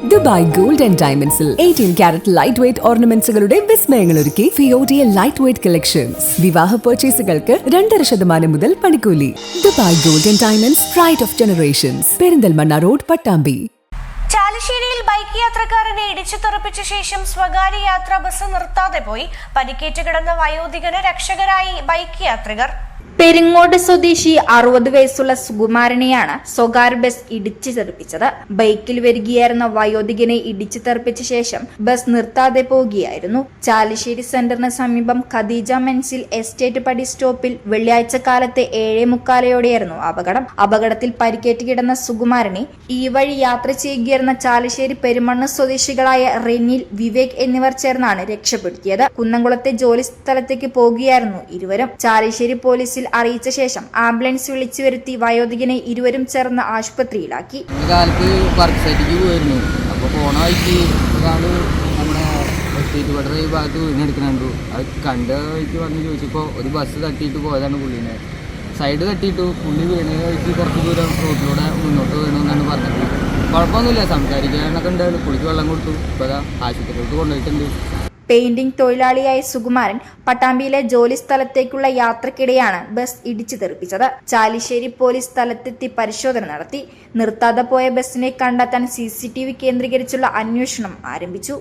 Dubai gold and ഡയമണ്ട്സിൽ 18 carat light weight ഓർണമെന്റ്സുകളുടെ വിസ്മയങ്ങൾ ഒരുക്കി ഫിയോഡിയ ലൈറ്റ് വെയ്റ്റ് കളക്ഷൻസ്. വിവാഹ പർച്ചേസുകൾക്ക് 2.5% മുതൽ പണിക്കൂലി. Dubai gold and diamonds, pride of generations, Perinthalmanna road, Pattambi. ചാലിശ്ശേരിയിൽ ബൈക്ക് യാത്രക്കാരനെ ഇടിച്ചു തെറിപ്പിച്ച ശേഷം സ്വകാര്യ യാത്രാ ബസ് നിർത്താതെ പോയി. പരിക്കേറ്റ് കിടന്ന വയോധികന് രക്ഷകരായി ബൈക്ക് യാത്രികർ. പെരിങ്ങോട് സ്വദേശി 60 വയസ്സുള്ള സുകുമാരനെയാണ് സ്വകാര്യ ബസ് ഇടിച്ചു തെറിപ്പിച്ചത്. ബൈക്കിൽ വരികയായിരുന്ന വയോധികനെ ഇടിച്ചു തെറിപ്പിച്ച ശേഷം ബസ് നിർത്താതെ പോകുകയായിരുന്നു. ചാലിശ്ശേരി സെന്ററിന് സമീപം ഖദീജ മെൻസിൽ എസ്റ്റേറ്റ് പടി സ്റ്റോപ്പിൽ വെള്ളിയാഴ്ച കാലത്ത് 7:45 അപകടം. അപകടത്തിൽ പരിക്കേറ്റ് കിടന്ന സുകുമാരനെ ഈ വഴി യാത്ര ചെയ്യുകയായിരുന്ന ചാലിശ്ശേരി പെരുമണ്ണ് സ്വദേശികളായ റെനിൽ, വിവേക് എന്നിവർ ചേർന്നാണ് രക്ഷപ്പെടുത്തിയത്. കുന്നംകുളത്തെ ജോലി സ്ഥലത്തേക്ക് പോകുകയായിരുന്നു ഇരുവരും. ചാലിശ്ശേരി പോലീസിൽ അറിയിച്ച ശേഷം ആംബുലൻസ് വിളിച്ചു വരുത്തി വയോധികനെ ഇരുവരും ചേർന്ന് ആശുപത്രിയിലാക്കി. ഒരു ബസ് തട്ടിയിട്ട് പോയതാണ് പുള്ളിനെ. സൈഡ് തട്ടിയിട്ടു പുള്ളി വീണ് കഴിച്ച് കുറച്ച് ദൂരം റോഡിലൂടെ മുന്നോട്ട് വീണമെന്നാണ് പറഞ്ഞത്. കുഴപ്പമൊന്നുമില്ല, സംസാരിക്കാനൊക്കെ ഉണ്ടായിരുന്നു. പുള്ളിക്ക് വെള്ളം കൊടുത്തു. ഇപ്പോൾ ആശുപത്രിയിലോട്ട് കൊണ്ടുപോയിട്ടുണ്ട്. പെയിന്റിംഗ് തൊഴിലാളിയായ സുകുമാരൻ പട്ടാമ്പിയിലെ ജോലി സ്ഥലത്തേക്കുള്ള യാത്രക്കിടെയാണ് ബസ് ഇടിച്ചു തെറിപ്പിച്ചത്. ചാലിശ്ശേരി പോലീസ് സ്ഥലത്തെത്തി പരിശോധന നടത്തി. നിർത്താതെ പോയ ബസിനെ കണ്ടെത്താൻ CCTV കേന്ദ്രീകരിച്ചുള്ള അന്വേഷണം ആരംഭിച്ചു.